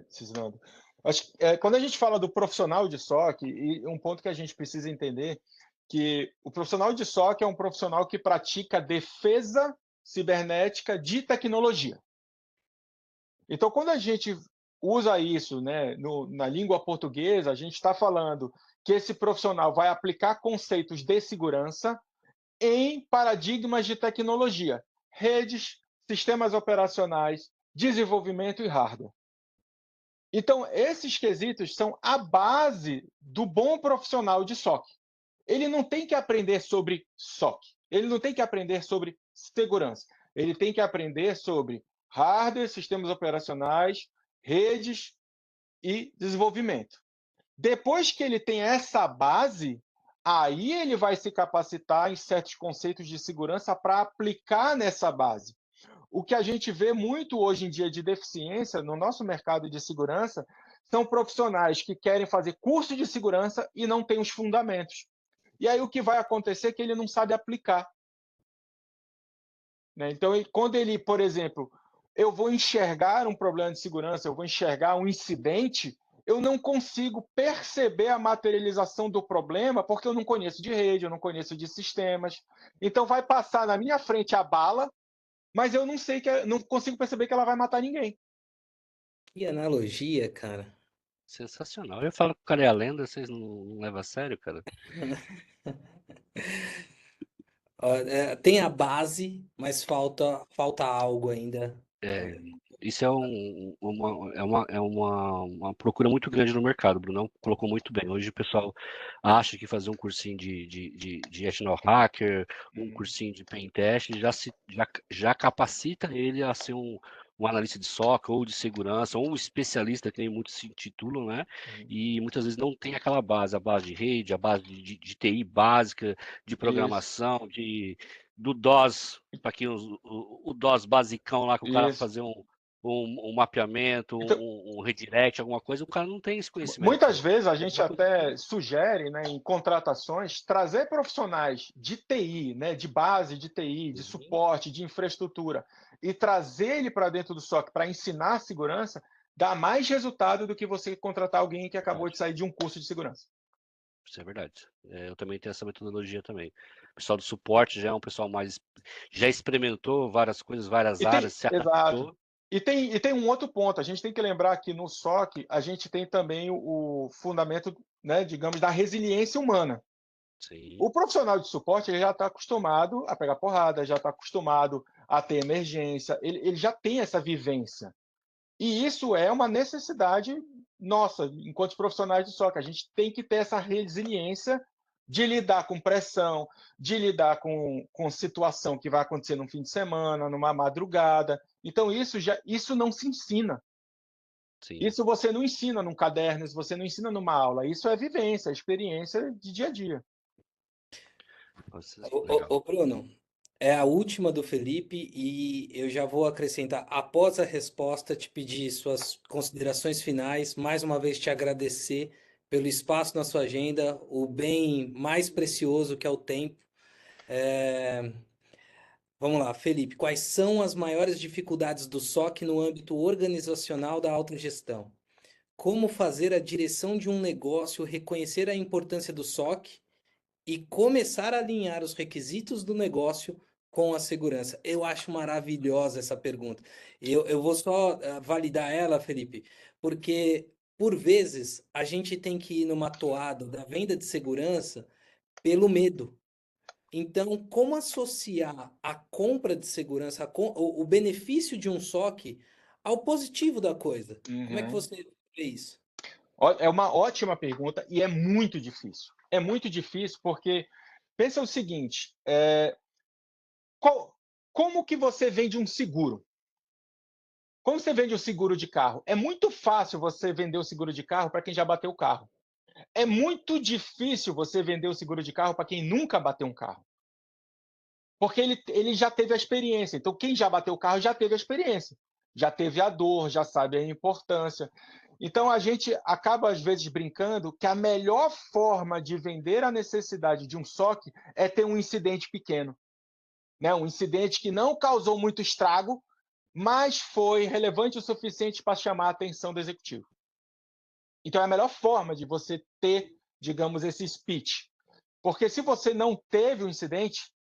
Cisnando. Acho que, quando a gente fala do profissional de SOC, e um ponto que a gente precisa entender, que o profissional de SOC é um profissional que pratica defesa cibernética de tecnologia. Então, quando a gente usa isso, né, na língua portuguesa, a gente está falando que esse profissional vai aplicar conceitos de segurança em paradigmas de tecnologia, redes, sistemas operacionais, desenvolvimento e hardware. Então, esses quesitos são a base do bom profissional de SOC. Ele não tem que aprender sobre SOC, ele não tem que aprender sobre segurança, ele tem que aprender sobre hardware, sistemas operacionais, redes e desenvolvimento. Depois que ele tem essa base, aí ele vai se capacitar em certos conceitos de segurança para aplicar nessa base. O que a gente vê muito hoje em dia de deficiência no nosso mercado de segurança são profissionais que querem fazer curso de segurança e não têm os fundamentos. E aí o que vai acontecer é que ele não sabe aplicar. Né? Então, quando ele, por exemplo, eu vou enxergar um problema de segurança, eu vou enxergar um incidente, eu não consigo perceber a materialização do problema porque eu não conheço de rede, eu não conheço de sistemas. Então, vai passar na minha frente a bala, mas eu não sei não consigo perceber que ela vai matar ninguém. Que analogia, cara. Sensacional. Eu falo que o cara é a lenda, vocês não levam a sério, cara. Tem a base, mas falta algo ainda. É, isso é uma procura muito grande no mercado, o Brunão colocou muito bem. Hoje o pessoal acha que fazer um cursinho de Ethnol Hacker, um cursinho de Pen Test, já capacita ele a ser um analista de SOC ou de segurança, ou um especialista, que nem muitos se titulam, né? E muitas vezes não tem aquela base, a base de rede, a base de TI básica, de Isso. programação, do DOS, para quem o DOS basicão lá, que o cara Isso. fazer um mapeamento, Então, um redirect, alguma coisa, o cara não tem esse conhecimento, muitas né? vezes a É a gente mesma coisa até sugere, né, em contratações, trazer profissionais de TI, né, de base de TI, de suporte, de infraestrutura, e trazer ele para dentro do SOC para ensinar segurança, dá mais resultado do que você contratar alguém que acabou de sair de um curso de segurança. Isso é verdade. Eu também tenho essa metodologia também. O pessoal do suporte já é um pessoal já experimentou várias coisas, várias áreas, se Exato. adaptou. E tem um outro ponto, a gente tem que lembrar que no SOC a gente tem também o fundamento, né, digamos, da resiliência humana. Sim, O profissional de suporte ele já está acostumado a pegar porrada, já está acostumado a ter emergência, ele já tem essa vivência. E isso é uma necessidade nossa, enquanto profissionais de SOC. A gente tem que ter essa resiliência de lidar com pressão, de lidar com situação que vai acontecer num fim de semana, numa madrugada. Então, isso não se ensina. sim. Isso você não ensina num caderno, isso você não ensina numa aula. Isso é vivência, é experiência de dia a dia. Nossa, Ô, legal. Bruno, é a última do Felipe e eu já vou acrescentar, após a resposta, te pedir suas considerações finais, mais uma vez te agradecer pelo espaço na sua agenda, o bem mais precioso que é o tempo. É, Vamos lá, Felipe, quais são as maiores dificuldades do SOC no âmbito organizacional da autogestão? Como fazer a direção de um negócio reconhecer a importância do SOC e começar a alinhar os requisitos do negócio com a segurança? Eu acho maravilhosa essa pergunta. Eu vou só validar ela, Felipe, porque por vezes a gente tem que ir numa toada da venda de segurança pelo medo. Então, como associar a compra de segurança, o benefício de um SOC ao positivo da coisa? Como é que Uhum. você vê isso? É uma ótima pergunta e é muito difícil. É muito difícil porque pensa o seguinte, qual como que você vende um seguro? Como você vende o seguro de carro? É muito fácil você vender o seguro de carro para quem já bateu o carro. É muito difícil você vender o seguro de carro para quem nunca bateu um carro. Porque ele já teve a experiência. Então, quem já bateu o carro já teve a experiência. Já teve a dor, já sabe a importância. Então, a gente acaba, às vezes, brincando que a melhor forma de vender a necessidade de um SOC é ter um incidente pequeno. Né? Um incidente que não causou muito estrago, mas foi relevante o suficiente para chamar a atenção do executivo. Então, é a melhor forma de você ter, digamos, esse speech. Porque se você não teve o incidente,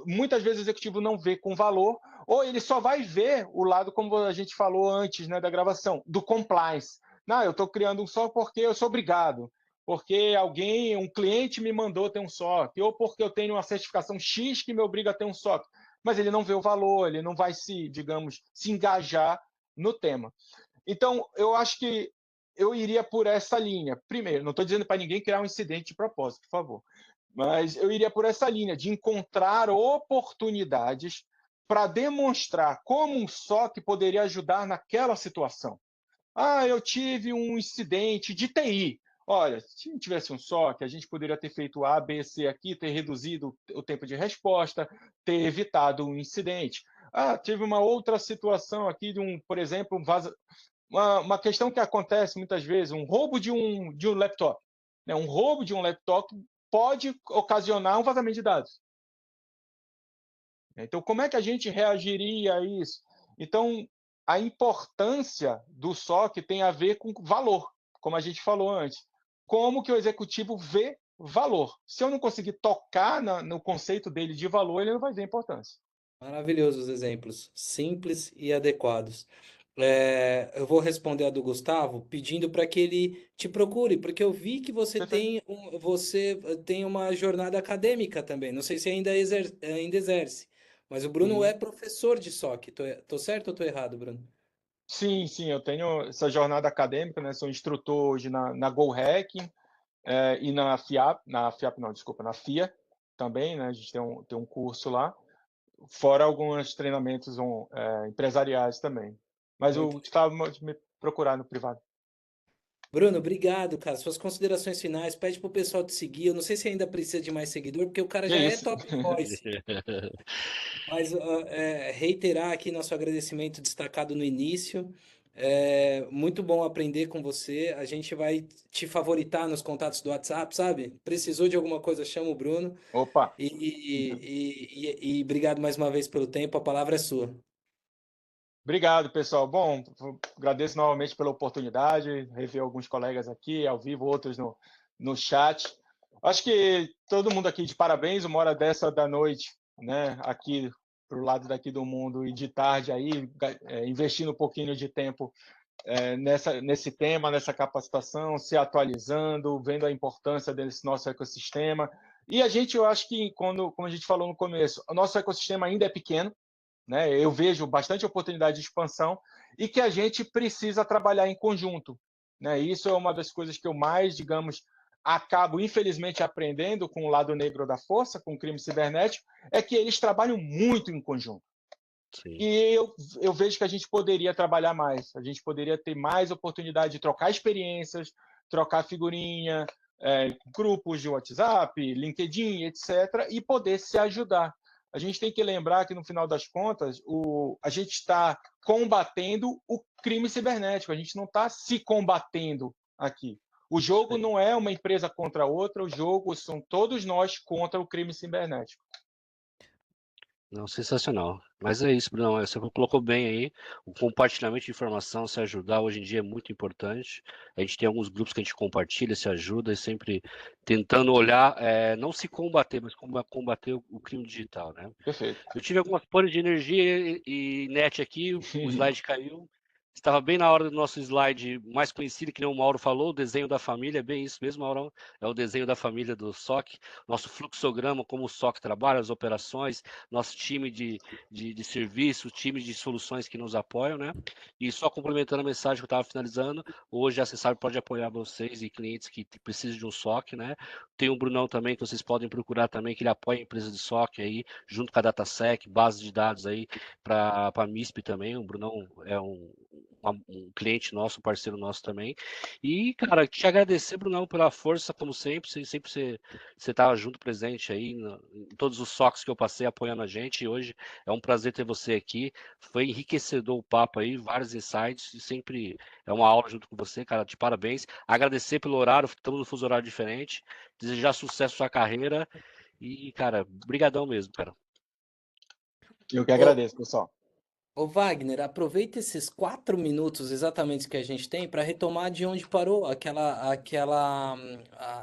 muitas vezes o executivo não vê com valor, ou ele só vai ver o lado, como a gente falou antes, né, da gravação, do compliance. Não, eu estou criando um SOC porque eu sou obrigado, porque alguém, um cliente me mandou ter um SOC, ou porque eu tenho uma certificação X que me obriga a ter um SOC. Mas ele não vê o valor, ele não vai se, digamos, se engajar no tema. Então, eu acho que eu iria por essa linha. Primeiro, não estou dizendo para ninguém criar um incidente de propósito, por favor. Mas eu iria por essa linha de encontrar oportunidades para demonstrar como um SOC poderia ajudar naquela situação. Ah, eu tive um incidente de TI. Olha, se tivesse um SOC, a gente poderia ter feito A, B, C aqui, ter reduzido o tempo de resposta, ter evitado um incidente. Ah, tive uma outra situação aqui de por exemplo, uma questão que acontece muitas vezes, um roubo de um laptop. Né? Um roubo de um laptop pode ocasionar um vazamento de dados. Então, como é que a gente reagiria a isso? Então, a importância do SOC tem a ver com valor, como a gente falou antes. Como que o executivo vê valor? Se eu não conseguir tocar no conceito dele de valor, ele não vai ver importância. Maravilhosos exemplos, simples e adequados. Eu vou responder a do Gustavo pedindo para que ele te procure, porque eu vi que Perfeito. você tem uma jornada acadêmica também. Não sei se ainda exerce, mas o Bruno é Uhum. professor de SOC. Tô certo ou tô errado, Bruno? Sim, sim, eu tenho essa jornada acadêmica, né? Sou instrutor hoje na GoHacking, e na FIAP não, desculpa, na FIA também, né? A gente tem um curso lá, fora alguns treinamentos empresariais também. Mas o Muito Gustavo pode me procurar no privado. Bruno, obrigado, cara. Suas considerações finais, pede pro pessoal te seguir. Eu não sei se ainda precisa de mais seguidor, porque o cara Que já é isso? top voice. Mas reiterar aqui nosso agradecimento destacado no início. É muito bom aprender com você. A gente vai te favoritar nos contatos do WhatsApp, sabe? Precisou de alguma coisa, chama o Bruno. Opa! E obrigado mais uma vez pelo tempo. A palavra é sua. Obrigado, pessoal. Bom, agradeço novamente pela oportunidade, rever alguns colegas aqui ao vivo, outros no chat. Acho que todo mundo aqui de parabéns, 1h dessa da noite, né? Aqui para o lado daqui do mundo e de tarde aí, investindo um pouquinho de tempo nesse tema, nessa capacitação, se atualizando, vendo a importância desse nosso ecossistema. E a gente, eu acho que, como a gente falou no começo, o nosso ecossistema ainda é pequeno, né? Eu vejo bastante oportunidade de expansão e que a gente precisa trabalhar em conjunto. Né? Isso é uma das coisas que eu mais, digamos, acabo, infelizmente, aprendendo com o lado negro da força, com o crime cibernético, é que eles trabalham muito em conjunto. Sim. E eu vejo que a gente poderia trabalhar mais, a gente poderia ter mais oportunidade de trocar experiências, trocar figurinha, grupos de WhatsApp, LinkedIn, etc., e poder se ajudar. A gente tem que lembrar que, no final das contas, a gente está combatendo o crime cibernético, a gente não está se combatendo aqui. O Isso jogo aí. não é uma empresa contra outra, o jogo são todos nós contra o crime cibernético. Não, sensacional. Mas é isso, Bruno. Você colocou bem aí. O compartilhamento de informação, se ajudar, hoje em dia é muito importante. A gente tem alguns grupos que a gente compartilha, se ajuda, e sempre tentando olhar, não se combater, mas combater o crime digital, né? Perfeito. Eu tive algumas panes de energia e net aqui, o slide caiu. Estava bem na hora do nosso slide mais conhecido, que nem o Mauro falou, o desenho da família, é bem isso mesmo, Mauro, é o desenho da família do SOC, nosso fluxograma, como o SOC trabalha, as operações, nosso time de serviço, time de soluções que nos apoiam, né? E só complementando a mensagem que eu estava finalizando, hoje a Acessar pode apoiar vocês e clientes que precisam de um SOC, né? Tem o Brunão também, que vocês podem procurar também, que ele apoia a empresa de SOC aí, junto com a DataSec, base de dados aí, para a MISP também, o Brunão é um cliente nosso, um parceiro nosso também. E, cara, te agradecer, Brunão, pela força, como sempre. Você estava junto, presente aí em todos os SOCs que eu passei apoiando a gente. E hoje é um prazer ter você aqui. Foi enriquecedor o papo aí, vários insights. E sempre é uma aula junto com você, cara. De parabéns. Agradecer pelo horário, estamos no fuso horário diferente. Desejar sucesso à sua carreira. E, cara, brigadão mesmo, cara. Eu que Ô, agradeço, pessoal. ô Wagner, aproveita esses 4 minutos exatamente que a gente tem para retomar de onde parou a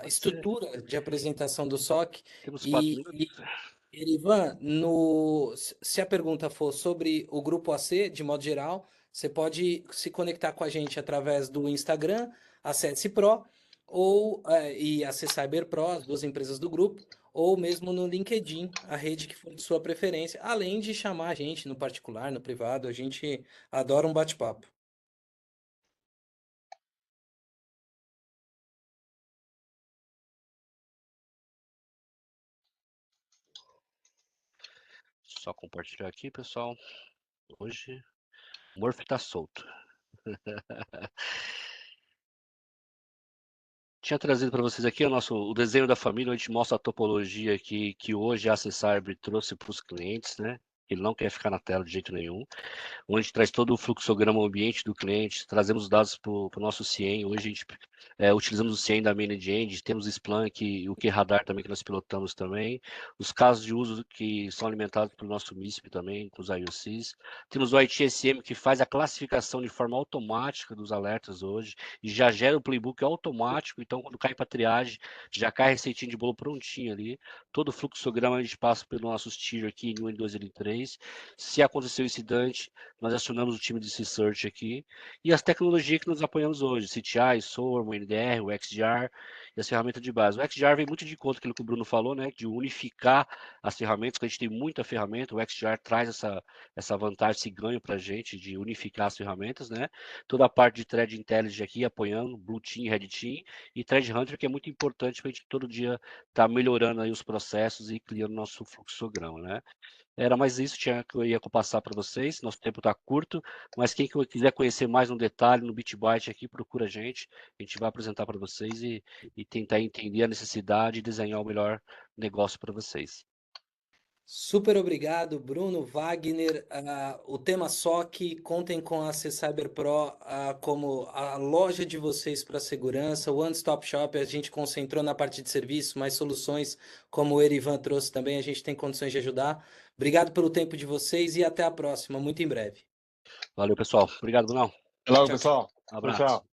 estrutura de apresentação do SOC. Temos 4 minutos. E, Erivan, se a pergunta for sobre o Grupo AC, de modo geral, você pode se conectar com a gente através do Instagram, a Cetse Pro, e a C Cyber Pro, as duas empresas do grupo, ou mesmo no LinkedIn, a rede que for de sua preferência, além de chamar a gente no particular, no privado, a gente adora um bate-papo. Só compartilhar aqui, pessoal. Hoje o Murphy tá solto. Tinha trazido para vocês aqui o desenho da família, a gente mostra a topologia que hoje a Acessarb trouxe para os clientes, né? Ele não quer ficar na tela de jeito nenhum. Onde a gente traz todo o fluxograma ambiente do cliente, trazemos os dados para o nosso CIEM. Hoje a gente utilizamos o CIEM da Managed Engine, temos o Splunk, o QRadar também, que nós pilotamos também, os casos de uso que são alimentados pelo nosso MISP também, com os IOCs. Temos o ITSM, que faz a classificação de forma automática dos alertas hoje, e já gera o playbook automático, então quando cai para triagem, já cai a receitinha de bolo prontinha ali. Todo o fluxograma a gente passa pelos nossos tier aqui, N1, N2, N3. Se aconteceu incidente, nós acionamos o time de research aqui e as tecnologias que nos apoiamos hoje, CTI, SOAR, o NDR, o XDR e as ferramentas de base. O XDR vem muito de conta aquilo que o Bruno falou, né, de unificar as ferramentas, que a gente tem muita ferramenta, o XDR traz essa vantagem, esse ganho para a gente de unificar as ferramentas, né, toda a parte de Threat Intelligence aqui apoiando, Blue Team, Red Team e Threat Hunter, que é muito importante para a gente todo dia estar melhorando aí os processos e criando nosso fluxograma, né. Era mais isso que eu ia passar para vocês. Nosso tempo está curto, mas quem quiser conhecer mais no detalhe, no BitByte aqui, procura a gente vai apresentar para vocês e tentar entender a necessidade e desenhar o melhor negócio para vocês. Super obrigado, Bruno, Wagner. O tema SOC, contem com a C Cyber Pro como a loja de vocês para segurança, o One Stop Shop. A gente concentrou na parte de serviço, mas soluções, como o Erivan trouxe também, a gente tem condições de ajudar. Obrigado pelo tempo de vocês e até a próxima, muito em breve. Valeu, pessoal. Obrigado, Brunão. Até logo, Tchau, tchau. pessoal. Um Tchau, abraço. tchau.